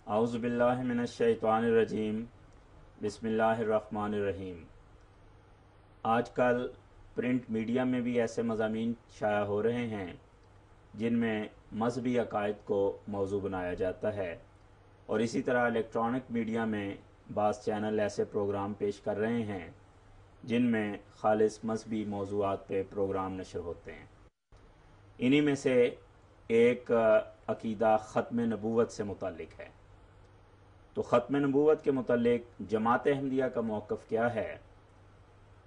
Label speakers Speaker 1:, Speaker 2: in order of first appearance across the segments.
Speaker 1: اعوذ باللہ من الشیطان الرجیم بسم اللہ الرحمن الرحیم۔ آج کل پرنٹ میڈیا میں بھی ایسے مضامین شائع ہو رہے ہیں جن میں مذہبی عقائد کو موضوع بنایا جاتا ہے، اور اسی طرح الیکٹرانک میڈیا میں بعض چینل ایسے پروگرام پیش کر رہے ہیں جن میں خالص مذہبی موضوعات پہ پروگرام نشر ہوتے ہیں۔ انہی میں سے ایک عقیدہ ختم نبوت سے متعلق ہے۔ تو ختم نبوت کے متعلق جماعت احمدیہ کا موقف کیا ہے،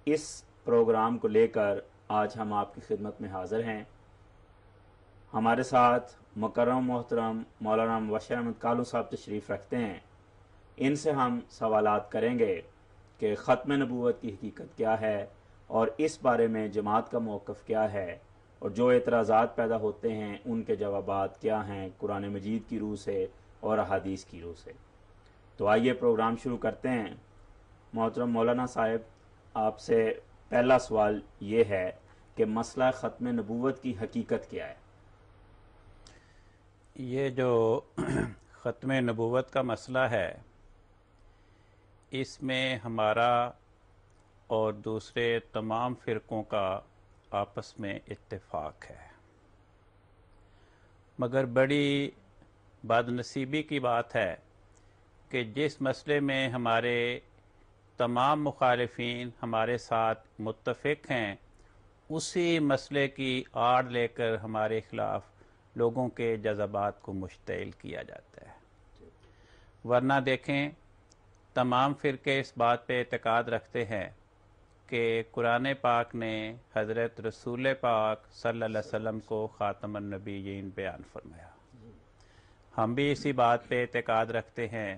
Speaker 1: اس پروگرام کو لے کر آج ہم آپ کی خدمت میں حاضر ہیں۔ ہمارے ساتھ مکرم محترم مولانا مبشر احمد کالو صاحب تشریف رکھتے ہیں۔ ان سے ہم سوالات کریں گے کہ ختم نبوت کی حقیقت کیا ہے اور اس بارے میں جماعت کا موقف کیا ہے، اور جو اعتراضات پیدا ہوتے ہیں ان کے جوابات کیا ہیں قرآن مجید کی روح سے اور احادیث کی روح سے۔ تو آئیے پروگرام شروع کرتے ہیں۔ محترم مولانا صاحب، آپ سے پہلا سوال یہ ہے کہ مسئلہ ختم نبوت کی حقیقت کیا ہے؟
Speaker 2: یہ جو ختم نبوت کا مسئلہ ہے، اس میں ہمارا اور دوسرے تمام فرقوں کا آپس میں اتفاق ہے، مگر بڑی بدنصیبی کی بات ہے کہ جس مسئلے میں ہمارے تمام مخالفین ہمارے ساتھ متفق ہیں، اسی مسئلے کی آڑ لے کر ہمارے خلاف لوگوں کے جذبات کو مشتعل کیا جاتا ہے۔ ورنہ دیکھیں، تمام فرقے اس بات پہ اعتقاد رکھتے ہیں کہ قرآن پاک نے حضرت رسول پاک صلی اللہ علیہ وسلم کو خاتم النبیین بیان فرمایا۔ ہم بھی اسی بات پہ اعتقاد رکھتے ہیں،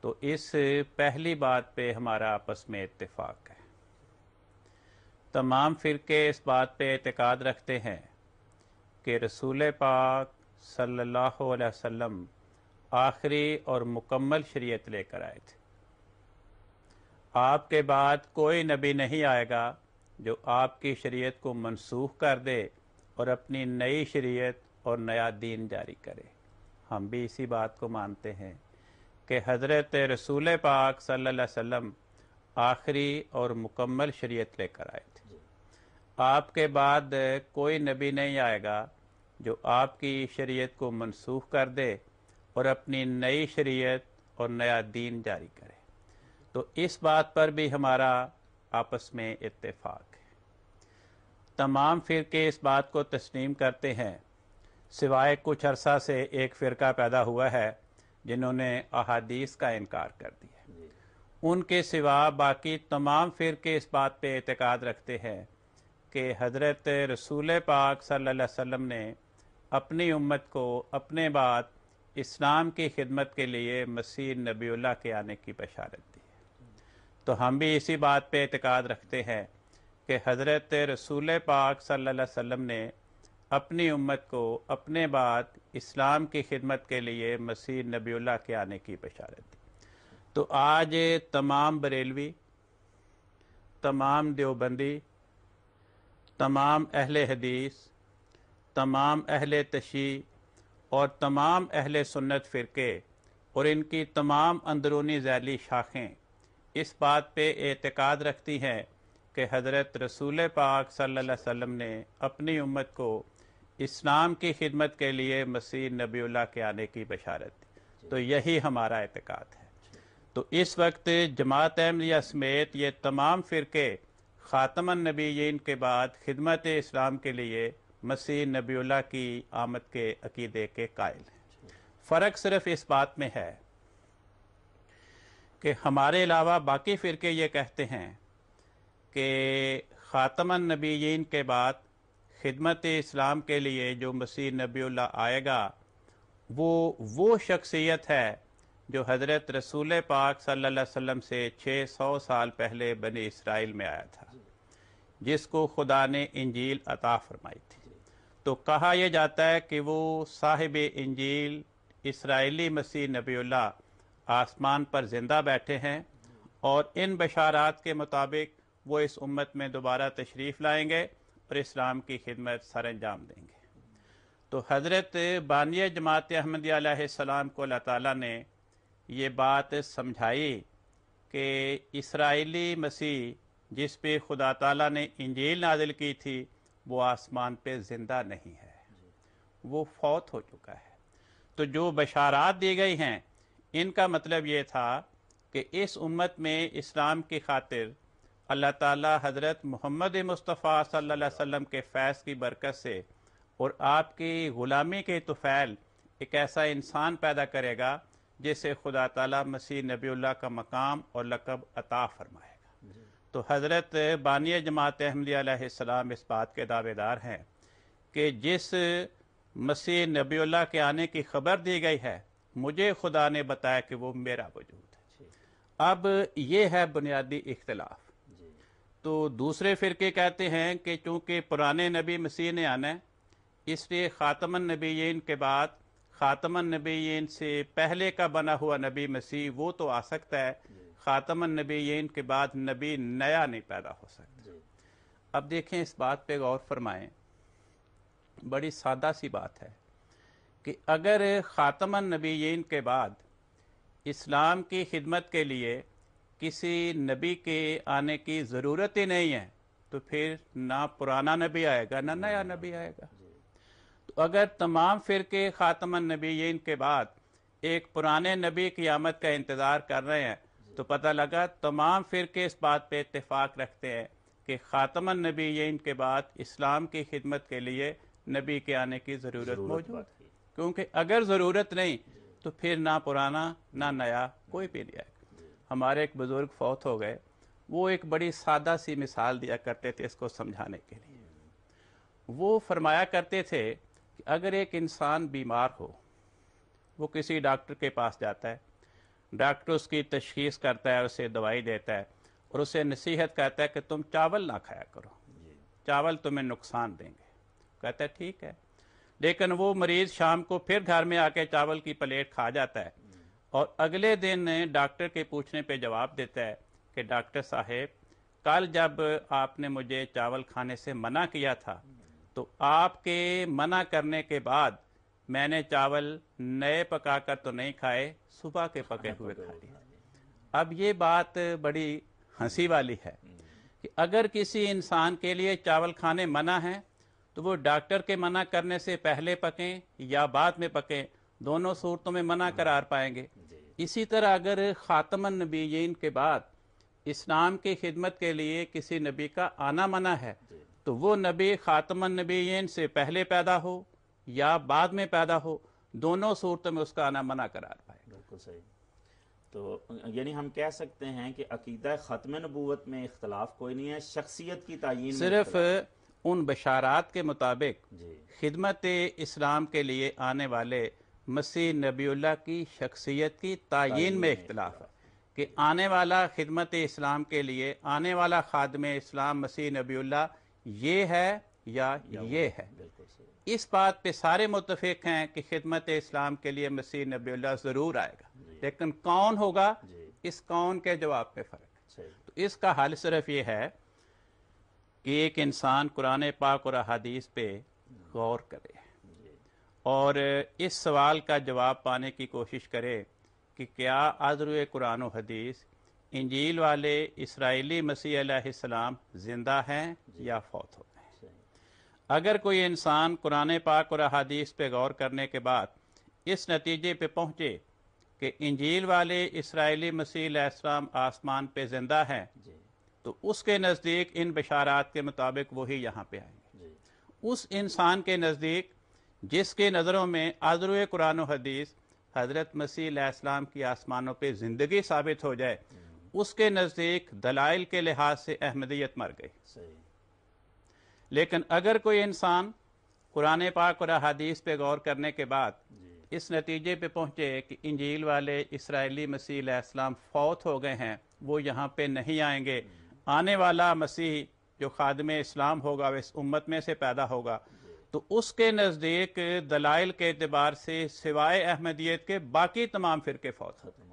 Speaker 2: تو اس پہلی بات پہ ہمارا آپس میں اتفاق ہے۔ تمام فرقے اس بات پہ اعتقاد رکھتے ہیں کہ رسول پاک صلی اللہ علیہ وسلم آخری اور مکمل شریعت لے کر آئے تھے۔ آپ کے بعد کوئی نبی نہیں آئے گا جو آپ کی شریعت کو منسوخ کر دے اور اپنی نئی شریعت اور نیا دین جاری کرے۔ ہم بھی اسی بات کو مانتے ہیں کہ حضرت رسول پاک صلی اللہ علیہ وسلم آخری اور مکمل شریعت لے کر آئے تھے۔ آپ کے بعد کوئی نبی نہیں آئے گا جو آپ کی شریعت کو منسوخ کر دے اور اپنی نئی شریعت اور نیا دین جاری کرے۔ تو اس بات پر بھی ہمارا آپس میں اتفاق ہے۔ تمام فرقے اس بات کو تسلیم کرتے ہیں، سوائے کچھ عرصہ سے ایک فرقہ پیدا ہوا ہے جنہوں نے احادیث کا انکار کر دیا۔ ان کے سوا باقی تمام فرقے اس بات پہ اعتقاد رکھتے ہیں کہ حضرت رسول پاک صلی اللہ علیہ وسلم نے اپنی امت کو اپنے بعد اسلام کی خدمت کے لیے مسیح نبی اللہ کے آنے کی بشارت دی۔ تو ہم بھی اسی بات پہ اعتقاد رکھتے ہیں کہ حضرت رسول پاک صلی اللہ علیہ وسلم نے اپنی امت کو اپنے بعد اسلام کی خدمت کے لیے مسیح نبی اللہ کے آنے کی بشارت دی۔ تو آج تمام بریلوی، تمام دیوبندی، تمام اہل حدیث، تمام اہل تشیع اور تمام اہل سنت فرقے اور ان کی تمام اندرونی ذیلی شاخیں اس بات پہ اعتقاد رکھتی ہیں کہ حضرت رسول پاک صلی اللہ علیہ وسلم نے اپنی امت کو اسلام کی خدمت کے لیے مسیح نبی اللہ کے آنے کی بشارت دی۔ تو یہی ہمارا اعتقاد ہے۔ تو اس وقت جماعت احمدیہ سمیت یہ تمام فرقے خاتم النبیین کے بعد خدمت اسلام کے لیے مسیح نبی اللہ کی آمد کے عقیدے کے قائل ہیں۔ فرق صرف اس بات میں ہے کہ ہمارے علاوہ باقی فرقے یہ کہتے ہیں کہ خاتم النبیین کے بعد خدمت اسلام کے لیے جو مسیح نبی اللہ آئے گا وہ شخصیت ہے جو حضرت رسول پاک صلی اللہ علیہ وسلم سے 600 سال پہلے بنی اسرائیل میں آیا تھا، جس کو خدا نے انجیل عطا فرمائی تھی۔ تو کہا یہ جاتا ہے کہ وہ صاحب انجیل اسرائیلی مسیح نبی اللہ آسمان پر زندہ بیٹھے ہیں، اور ان بشارات کے مطابق وہ اس امت میں دوبارہ تشریف لائیں گے اور اسلام کی خدمت سر انجام دیں گے۔ تو حضرت بانی جماعت احمدیہ علیہ السلام کو اللہ تعالیٰ نے یہ بات سمجھائی کہ اسرائیلی مسیح جس پہ خدا تعالیٰ نے انجیل نازل کی تھی وہ آسمان پہ زندہ نہیں ہے، وہ فوت ہو چکا ہے۔ تو جو بشارات دی گئی ہیں ان کا مطلب یہ تھا کہ اس امت میں اسلام کی خاطر اللہ تعالیٰ حضرت محمد مصطفیٰ صلی اللہ علیہ وسلم کے فیض کی برکت سے اور آپ کی غلامی کے طفیل ایک ایسا انسان پیدا کرے گا جسے خدا تعالیٰ مسیح نبی اللہ کا مقام اور لقب عطا فرمائے گا۔ تو حضرت بانی جماعت احمدیہ علیہ السلام اس بات کے دعوے دار ہیں کہ جس مسیح نبی اللہ کے آنے کی خبر دی گئی ہے مجھے خدا نے بتایا کہ وہ میرا وجود ہے۔ اب یہ ہے بنیادی اختلاف۔ تو دوسرے فرقے کہتے ہیں کہ چونکہ پرانے نبی مسیح نے آنا ہے اس لیے خاتم النبیین کے بعد خاتم النبیین سے پہلے کا بنا ہوا نبی مسیح وہ تو آ سکتا ہے، خاتم النبیین کے بعد نبی نیا نہیں پیدا ہو سکتا۔ اب دیکھیں اس بات پہ غور فرمائیں، بڑی سادہ سی بات ہے کہ اگر خاتم النبیین کے بعد اسلام کی خدمت کے لیے کسی نبی کے آنے کی ضرورت ہی نہیں ہے تو پھر نہ پرانا نبی آئے گا نہ نیا نبی آئے گا۔ تو اگر تمام فرقے خاتم النبیین کے بعد ایک پرانے نبی کی آمد کا انتظار کر رہے ہیں تو پتہ لگا تمام فرقے اس بات پہ اتفاق رکھتے ہیں کہ خاتم النبیین کے بعد اسلام کی خدمت کے لیے نبی کے آنے کی ضرورت موجود ہے، کیونکہ اگر ضرورت نہیں تو پھر نہ پرانا نہ نیا کوئی بھی نہیں آئے گا۔ ہمارے ایک بزرگ فوت ہو گئے، وہ ایک بڑی سادہ سی مثال دیا کرتے تھے اس کو سمجھانے کے لیے۔ وہ فرمایا کرتے تھے کہ اگر ایک انسان بیمار ہو، وہ کسی ڈاکٹر کے پاس جاتا ہے، ڈاکٹر اس کی تشخیص کرتا ہے، اسے دوائی دیتا ہے اور اسے نصیحت کرتا ہے کہ تم چاول نہ کھایا کرو، چاول تمہیں نقصان دیں گے۔ کہتا ہے ٹھیک ہے، لیکن وہ مریض شام کو پھر گھر میں آ کے چاول کی پلیٹ کھا جاتا ہے اور اگلے دن ڈاکٹر کے پوچھنے پہ جواب دیتا ہے کہ ڈاکٹر صاحب کل جب آپ نے مجھے چاول کھانے سے منع کیا تھا تو آپ کے منع کرنے کے بعد میں نے چاول نئے پکا کر تو نہیں کھائے، صبح کے پکے ہوئے کھا لیے۔ اب یہ بات بڑی ہنسی والی ہے کہ اگر کسی انسان کے لیے چاول کھانے منع ہیں تو وہ ڈاکٹر کے منع کرنے سے پہلے پکیں یا بعد میں پکیں، دونوں صورتوں میں منع قرار پائیں گے۔ اسی طرح اگر خاتم النبیین کے بعد اسلام کی خدمت کے لیے کسی نبی کا آنا منع ہے تو وہ نبی خاتم النبیین سے پہلے پیدا ہو یا بعد میں پیدا ہو، دونوں صورتوں میں اس کا آنا منع قرار پائے گا۔
Speaker 1: بالکل صحیح۔ تو یعنی ہم کہہ سکتے ہیں کہ عقیدہ ختم نبوت میں اختلاف کوئی نہیں ہے، شخصیت کی تعیین میں
Speaker 2: صرف ان بشارات کے مطابق خدمت اسلام کے لیے آنے والے مسیح نبی اللہ کی شخصیت کی تعیین میں اختلاف ہے کہ آنے والا خدمت اسلام کے لیے آنے والا خادم اسلام مسیح نبی اللہ یہ ہے یا یہ ہے۔ اس بات پہ سارے متفق ہیں کہ خدمت اسلام کے لیے مسیح نبی اللہ ضرور آئے گا، لیکن کون ہوگا اس کون کے جواب میں فرق ہے۔ تو اس کا حل صرف یہ ہے کہ ایک انسان قرآن پاک اور احادیث پہ غور کرے اور اس سوال کا جواب پانے کی کوشش کرے کہ کیا آذروئے قرآن و حدیث انجیل والے اسرائیلی مسیح علیہ السلام زندہ ہیں یا فوت ہو گئے۔ اگر کوئی انسان قرآن پاک اور احادیث پہ غور کرنے کے بعد اس نتیجے پہ پہنچے کہ انجیل والے اسرائیلی مسیح علیہ السلام آسمان پہ زندہ ہیں تو اس کے نزدیک ان بشارات کے مطابق وہی یہاں پہ آئیں گے۔ اس انسان کے نزدیک جس کے نظروں میں آذروئے قرآن و حدیث حضرت مسیح علیہ السلام کی آسمانوں پہ زندگی ثابت ہو جائے، اس کے نزدیک دلائل کے لحاظ سے احمدیت مر گئی۔ لیکن اگر کوئی انسان قرآن پاک اور احادیث پہ غور کرنے کے بعد اس نتیجے پہ پہنچے کہ انجیل والے اسرائیلی مسیح علیہ السلام فوت ہو گئے ہیں، وہ یہاں پہ نہیں آئیں گے، آنے والا مسیح جو خادم اسلام ہوگا وہ اس امت میں سے پیدا ہوگا، تو اس کے نزدیک دلائل کے اعتبار سے سوائے احمدیت کے باقی تمام فرقے فوت ہوتے ہیں۔